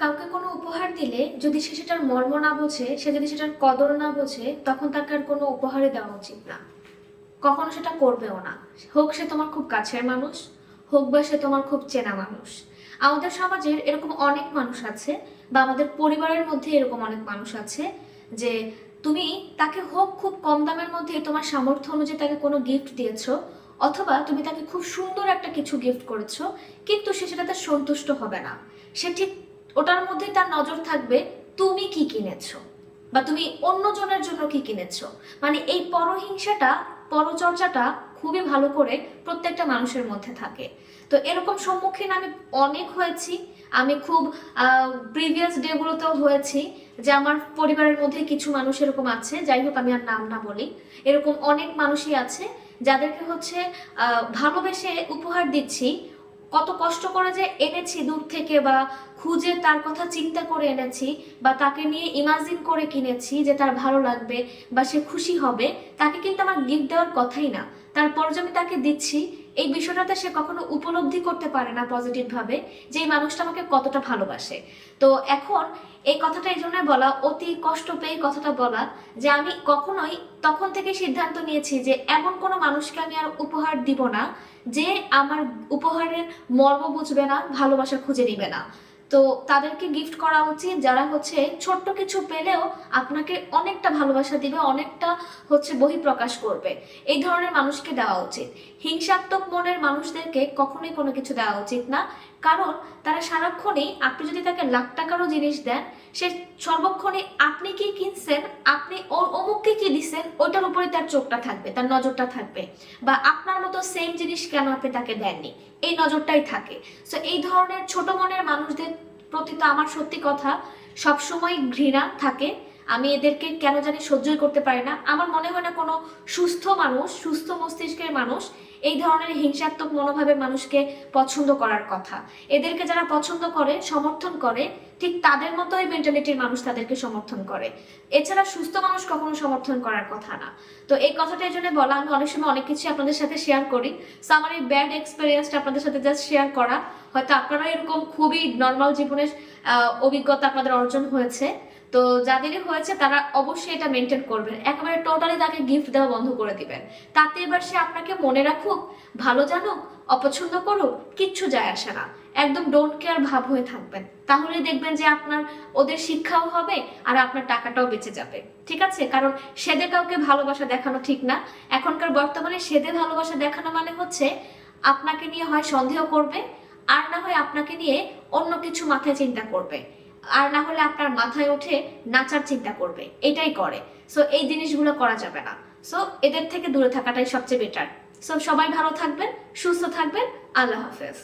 কাউকে কোনো উপহার দিলে যদি সে সেটার মর্ম না বোঝে, সে যদি সেটার কদর না বোঝে, তখন তাকে আর কোনো উপহারই দেওয়া উচিত না। কখনো সেটা করবেও না। হোক সে তোমার খুব কাছের মানুষ, হোক বা সে তোমার খুব চেনা মানুষ। আমাদের সমাজের এরকম অনেক মানুষ আছে, বা আমাদের পরিবারের মধ্যে এরকম অনেক মানুষ আছে যে তুমি তাকে হোক খুব কম দামের মধ্যে তোমার সামর্থ্য অনুযায়ী তাকে কোনো গিফট দিয়েছো, অথবা তুমি তাকে খুব সুন্দর একটা কিছু গিফট করেছো, কিন্তু সে সেটাতে সন্তুষ্ট হবে না। সে ঠিক ওটার মধ্যেই তার নজর থাকবে তুমি কি কিনেছো, বা তুমি অন্যজনের জন্য কি কিনেছো। মানে এই পরহিংসাটা, পরচর্চাটা খুবই ভালো করে প্রত্যেকটা মানুষের মধ্যে থাকে। তো এরকম সম্মুখীন আমি অনেক হয়েছি। আমি খুব প্রিভিয়াস ডেগুলোতেও হয়েছি যে আমার পরিবারের মধ্যে কিছু মানুষ এরকম আছে, যাই হোক আমি আর নাম না বলি। এরকম অনেক মানুষই আছে যাদেরকে হচ্ছে ভালোবেসে উপহার দিচ্ছি, কত কষ্ট করে যে এনেছি দূর থেকে, বা খুঁজে তার কথা চিন্তা করে এনেছি, বা তাকে নিয়ে ইমাজিন করে কিনেছি যে তার ভালো লাগবে বা সে খুশি হবে, তাকে কিন্তু আমার গিফট দেওয়ার কথাই না। তারপর যে আমি তাকে দিচ্ছি, এই বিষয়টাতে সে কখনো উপলব্ধি করতে পারে না পজিটিভ ভাবে যে এই মানুষটা আমাকে কতটা ভালোবাসে। তো এখন এই কথাটা এই জন্য বলা, অতি কষ্ট পেয়ে কথাটা বলা, যে আমি কখনোই তখন থেকে সিদ্ধান্ত নিয়েছি যে এমন কোনো মানুষকে আমি আর উপহার দিব না যে আমার উপহারের মর্ম বুঝবে না, ভালোবাসা খুঁজে নিবে না। তো তাদেরকে গিফট করা উচিত যারা হচ্ছে ছোট্ট কিছু পেলেও আপনাকে অনেকটা ভালোবাসা দিবে, অনেকটা হচ্ছে বহিঃপ্রকাশ করবে। এই ধরনের মানুষকে দেওয়া উচিত। হিংসাত্মক মনের মানুষদেরকে কখনোই কোনো কিছু দেওয়া উচিত না। কারণ তারা সারাক্ষণই, আপনি যদি তাকে লাখ টাকারও জিনিস দেন, সে সর্বক্ষণে আপনি কি কিনছেন, আপনি অমুককে কি দিচ্ছেন, ওইটার উপরে তার চোখটা থাকবে, তার নজরটা থাকবে। বা আপনার মতো সেম জিনিস কেন আপনি তাকে দেননি, এই নজরটাই থাকে। সো এই ধরনের ছোট মনের মানুষদের প্রতি তো আমার সত্যি কথা সবসময় ঘৃণা থাকে। আমি এদেরকে কেন জানি সহ্যই করতে পারি না। আমার মনে হয় না কোনো সুস্থ মানুষ, সুস্থ মস্তিষ্কের মানুষ এই ধরনের হিংসাত্মক মনোভাবের মানুষকে পছন্দ করার কথা। এদেরকে যারা পছন্দ করে, সমর্থন করে, ঠিক তাদের মতোই মেন্টালিটির মানুষ তাদেরকে সমর্থন করে। এছাড়া সুস্থ মানুষ কখনো সমর্থন করার কথা না। তো এই কথাটা এই জন্য বলা, আমি অনেক সময় অনেক কিছু আপনাদের সাথে শেয়ার করি। সো আমার এই ব্যাড এক্সপিরিয়েন্সটা আপনাদের সাথে জাস্ট শেয়ার করা। হয়তো আপনারা এরকম খুবই নর্মাল জীবনের অভিজ্ঞতা আপনাদের অর্জন হয়েছে। তো যাদেরই হয়েছে তারা অবশ্যই এটা মেনটেন করবেন, একেবারে টোটালি তাকে গিফট দেওয়া বন্ধ করে দিবেন। তাতে এবার সে আপনাকে মনে রাখুক, ভালো জানুক, অপছন্দ করুক, কিচ্ছু যায় আসে না। একদম ডোন্ট কেয়ার ভাব হয়ে থাকবেন, তাহলেই দেখবেন যে আপনার ওদের শিক্ষাও হবে আর আপনার টাকাটাও বেঁচে যাবে। ঠিক আছে? কারণ সেদে কাউকে ভালোবাসা দেখানো ঠিক না। এখনকার বর্তমানে সেদে ভালোবাসা দেখানো মানে হচ্ছে আপনাকে নিয়ে হয় সন্দেহ করবে, আর না হয় আপনাকে নিয়ে অন্য কিছু মাথায় চিন্তা করবে, আর না হলে আপনার মাথায় উঠে নাচার চিন্তা করবে, এটাই করে। সো এই জিনিসগুলো করা যাবে না। সো এদের থেকে দূরে থাকাটাই সবচেয়ে বেটার। সো সবাই ভালো থাকবেন, সুস্থ থাকবেন। আল্লাহ হাফেজ।